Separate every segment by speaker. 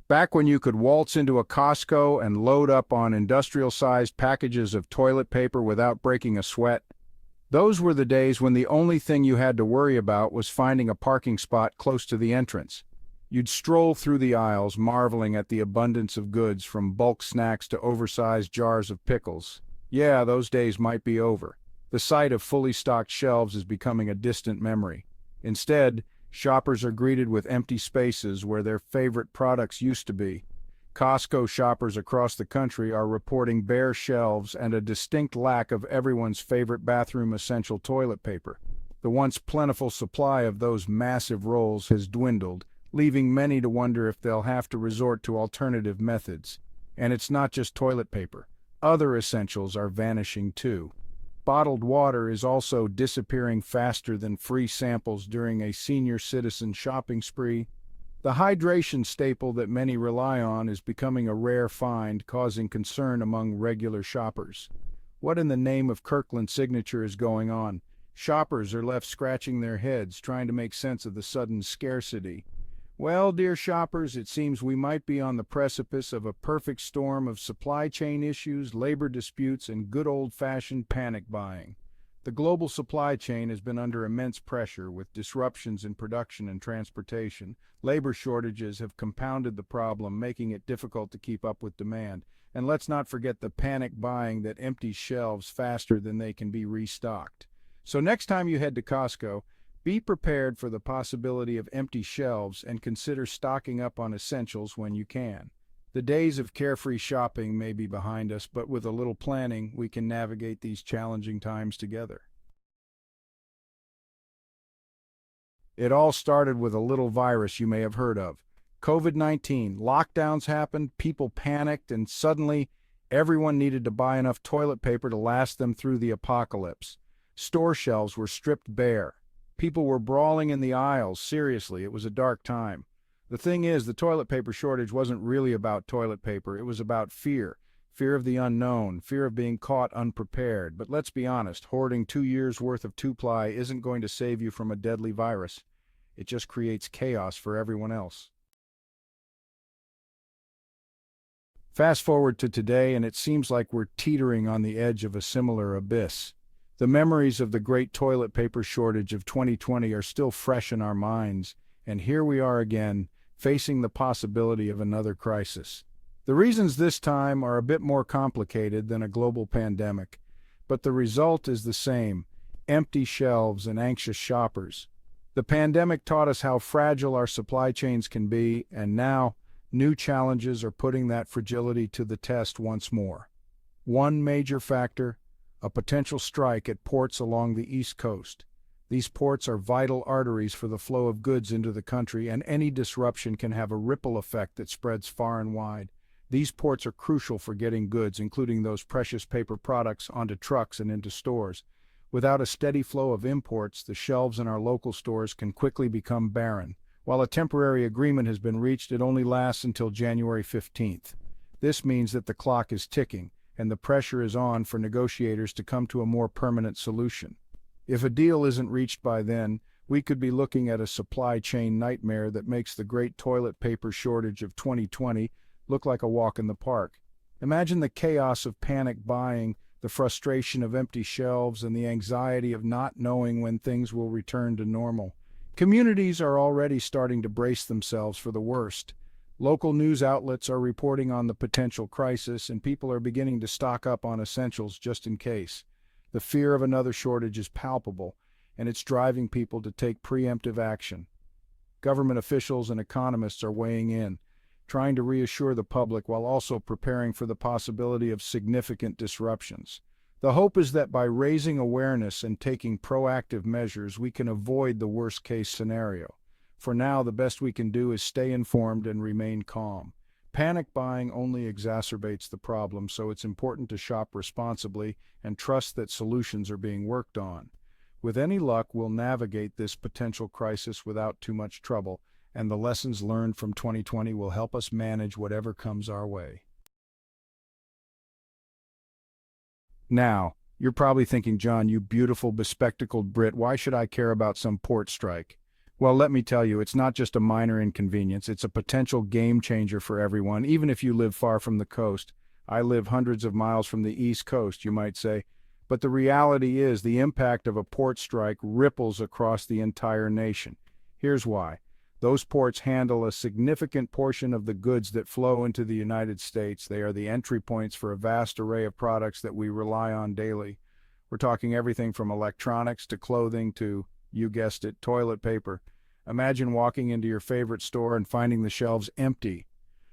Speaker 1: Back when you could waltz into a Costco and load up on industrial-sized packages of toilet paper without breaking a sweat, those were the days when the only thing you had to worry about was finding a parking spot close to the entrance. You'd stroll through the aisles, marveling at the abundance of goods, from bulk snacks to oversized jars of pickles. Yeah, those days might be over. The sight of fully stocked shelves is becoming a distant memory. Instead, shoppers are greeted with empty spaces where their favorite products used to be. Costco shoppers across the country are reporting bare shelves and a distinct lack of everyone's favorite bathroom essential toilet paper. The once plentiful supply of those massive rolls has dwindled, leaving many to wonder if they'll have to resort to alternative methods. And it's not just toilet paper. Other essentials are vanishing too. Bottled water is also disappearing faster than free samples during a senior citizen shopping spree. The hydration staple that many rely on is becoming a rare find, causing concern among regular shoppers. What in the name of Kirkland signature is going on? Shoppers are left scratching their heads, trying to make sense of the sudden scarcity. Well, dear shoppers, it seems we might be on the precipice of a perfect storm of supply chain issues, labor disputes, and good old-fashioned panic buying. The global supply chain has been under immense pressure, with disruptions in production and transportation. Labor shortages have compounded the problem, making it difficult to keep up with demand. And let's not forget the panic buying that empties shelves faster than they can be restocked. So next time you head to Costco, be prepared for the possibility of empty shelves and consider stocking up on essentials when you can. The days of carefree shopping may be behind us, but with a little planning, we can navigate these challenging times together. It all started with a little virus you may have heard of. COVID-19. Lockdowns happened, people panicked, and suddenly everyone needed to buy enough toilet paper to last them through the apocalypse. Store shelves were stripped bare. People were brawling in the aisles. Seriously, it was a dark time. The thing is, the toilet paper shortage wasn't really about toilet paper. It was about fear. Fear of the unknown, fear of being caught unprepared. But let's be honest, hoarding 2 years' worth of two-ply isn't going to save you from a deadly virus. It just creates chaos for everyone else. Fast forward to today, and it seems like we're teetering on the edge of a similar abyss. The memories of the great toilet paper shortage of 2020 are still fresh in our minds, and here we are again, facing the possibility of another crisis. The reasons this time are a bit more complicated than a global pandemic, but the result is the same: empty shelves and anxious shoppers. The pandemic taught us how fragile our supply chains can be, and now new challenges are putting that fragility to the test once more. One major factor: a potential strike at ports along the East Coast. These ports are vital arteries for the flow of goods into the country, and any disruption can have a ripple effect that spreads far and wide. These ports are crucial for getting goods, including those precious paper products, onto trucks and into stores. Without a steady flow of imports, the shelves in our local stores can quickly become barren. While a temporary agreement has been reached, it only lasts until January 15th. This means that the clock is ticking, and the pressure is on for negotiators to come to a more permanent solution. If a deal isn't reached by then, we could be looking at a supply chain nightmare that makes the great toilet paper shortage of 2020 look like a walk in the park. Imagine the chaos of panic buying, the frustration of empty shelves, and the anxiety of not knowing when things will return to normal. Communities are already starting to brace themselves for the worst. Local news outlets are reporting on the potential crisis, and people are beginning to stock up on essentials just in case. The fear of another shortage is palpable, and it's driving people to take preemptive action. Government officials and economists are weighing in, trying to reassure the public while also preparing for the possibility of significant disruptions. The hope is that by raising awareness and taking proactive measures, we can avoid the worst-case scenario. For now, the best we can do is stay informed and remain calm. Panic buying only exacerbates the problem, so it's important to shop responsibly and trust that solutions are being worked on. With any luck, we'll navigate this potential crisis without too much trouble, and the lessons learned from 2020 will help us manage whatever comes our way. Now, you're probably thinking, John, you beautiful, bespectacled Brit, why should I care about some port strike? Well, let me tell you, it's not just a minor inconvenience, it's a potential game changer for everyone, even if you live far from the coast. I live hundreds of miles from the East Coast, you might say. But the reality is, the impact of a port strike ripples across the entire nation. Here's why. Those ports handle a significant portion of the goods that flow into the United States. They are the entry points for a vast array of products that we rely on daily. We're talking everything from electronics to clothing to, you guessed it, toilet paper. Imagine walking into your favorite store and finding the shelves empty.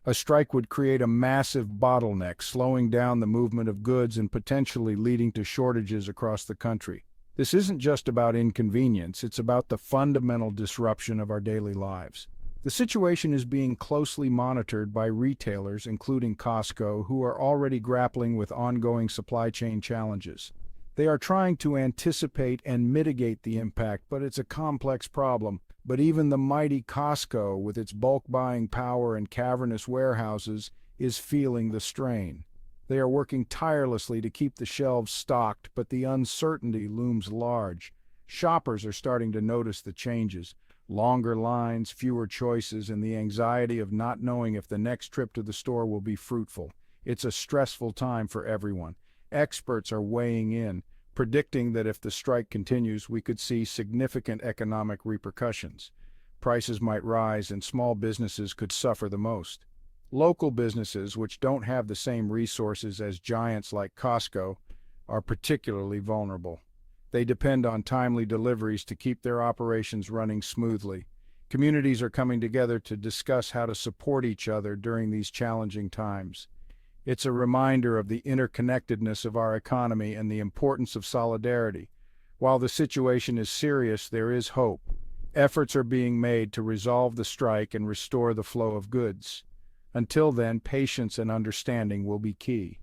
Speaker 1: A strike would create a massive bottleneck, slowing down the movement of goods and potentially leading to shortages across the country. This isn't just about inconvenience, it's about the fundamental disruption of our daily lives. The situation is being closely monitored by retailers, including Costco, who are already grappling with ongoing supply chain challenges. They are trying to anticipate and mitigate the impact, but it's a complex problem. But even the mighty Costco, with its bulk buying power and cavernous warehouses, is feeling the strain. They are working tirelessly to keep the shelves stocked, but the uncertainty looms large. Shoppers are starting to notice the changes. Longer lines, fewer choices, and the anxiety of not knowing if the next trip to the store will be fruitful. It's a stressful time for everyone. Experts are weighing in, predicting that if the strike continues, we could see significant economic repercussions. Prices might rise and small businesses could suffer the most. Local businesses, which don't have the same resources as giants like Costco, are particularly vulnerable. They depend on timely deliveries to keep their operations running smoothly. Communities are coming together to discuss how to support each other during these challenging times. It's a reminder of the interconnectedness of our economy and the importance of solidarity. While the situation is serious, there is hope. Efforts are being made to resolve the strike and restore the flow of goods. Until then, patience and understanding will be key.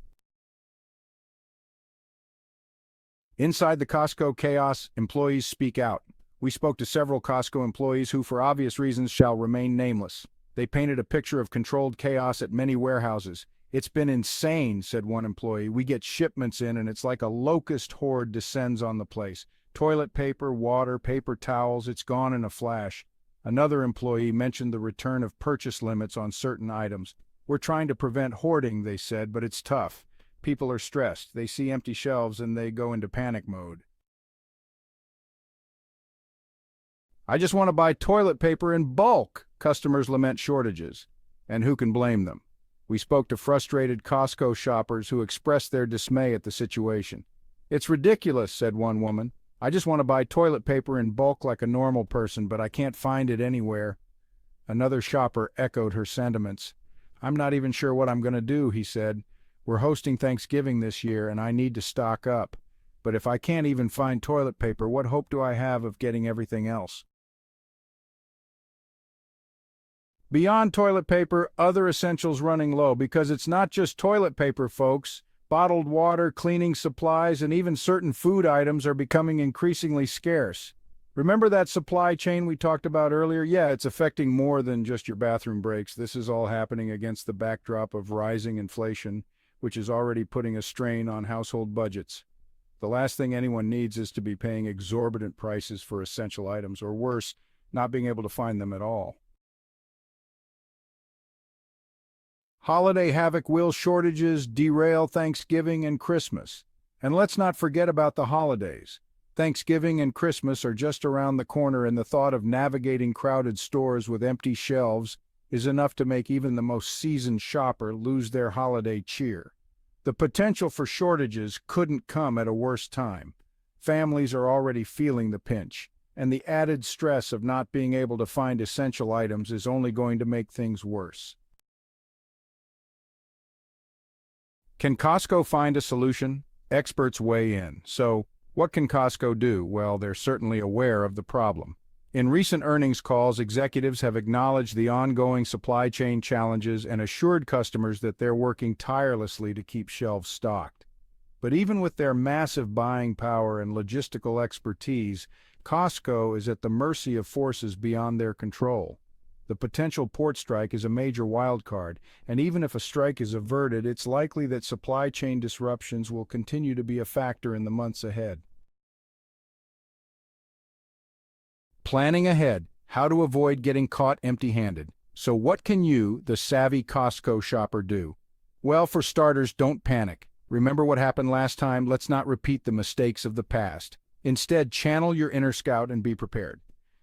Speaker 1: Inside the Costco chaos, employees speak out. We spoke to several Costco employees who, for obvious reasons, shall remain nameless. They painted a picture of controlled chaos at many warehouses. "It's been insane," said one employee. "We get shipments in and it's like a locust horde descends on the place. Toilet paper, water, paper towels, it's gone in a flash." Another employee mentioned the return of purchase limits on certain items. "We're trying to prevent hoarding," they said, "but it's tough. People are stressed. They see empty shelves and they go into panic mode." "I just want to buy toilet paper in bulk," customers lament shortages. And who can blame them? We spoke to frustrated Costco shoppers who expressed their dismay at the situation. "It's ridiculous," said one woman. "I just want to buy toilet paper in bulk like a normal person, but I can't find it anywhere." Another shopper echoed her sentiments. "I'm not even sure what I'm going to do," he said. "We're hosting Thanksgiving this year and I need to stock up. But if I can't even find toilet paper, what hope do I have of getting everything else?" Beyond toilet paper, other essentials running low, because it's not just toilet paper, folks. Bottled water, cleaning supplies, and even certain food items are becoming increasingly scarce. Remember that supply chain we talked about earlier? Yeah, it's affecting more than just your bathroom breaks. This is all happening against the backdrop of rising inflation, which is already putting a strain on household budgets. The last thing anyone needs is to be paying exorbitant prices for essential items, or worse, not being able to find them at all. Holiday havoc will shortages derail Thanksgiving and Christmas. And let's not forget about the holidays. Thanksgiving and Christmas are just around the corner, and the thought of navigating crowded stores with empty shelves is enough to make even the most seasoned shopper lose their holiday cheer. The potential for shortages couldn't come at a worse time. Families are already feeling the pinch, and the added stress of not being able to find essential items is only going to make things worse. Can Costco find a solution? Experts weigh in. So, what can Costco do? Well, they're certainly aware of the problem. In recent earnings calls, executives have acknowledged the ongoing supply chain challenges and assured customers that they're working tirelessly to keep shelves stocked. But even with their massive buying power and logistical expertise, Costco is at the mercy of forces beyond their control. The potential port strike is a major wild card, and even if a strike is averted, it's likely that supply chain disruptions will continue to be a factor in the months ahead. Planning ahead. how to avoid getting caught empty-handed. So what can you, the savvy Costco shopper, do? Well, for starters, don't panic. Remember what happened last time? Let's not repeat the mistakes of the past. Instead, channel your inner scout and be prepared.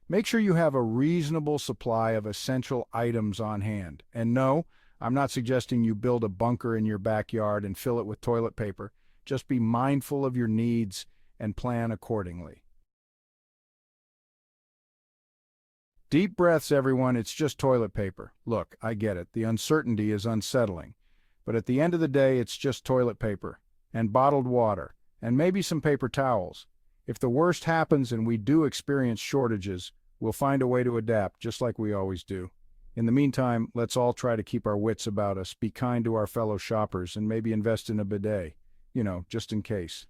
Speaker 1: Make sure you have a reasonable supply of essential items on hand. And no, I'm not suggesting you build a bunker in your backyard and fill it with toilet paper. Just be mindful of your needs and plan accordingly. Deep breaths, everyone. It's just toilet paper. Look, I get it. The uncertainty is unsettling. But at the end of the day, it's just toilet paper and bottled water and maybe some paper towels. If the worst happens and we do experience shortages, we'll find a way to adapt, just like we always do. In the meantime, let's all try to keep our wits about us, be kind to our fellow shoppers, and maybe invest in a bidet, just in case.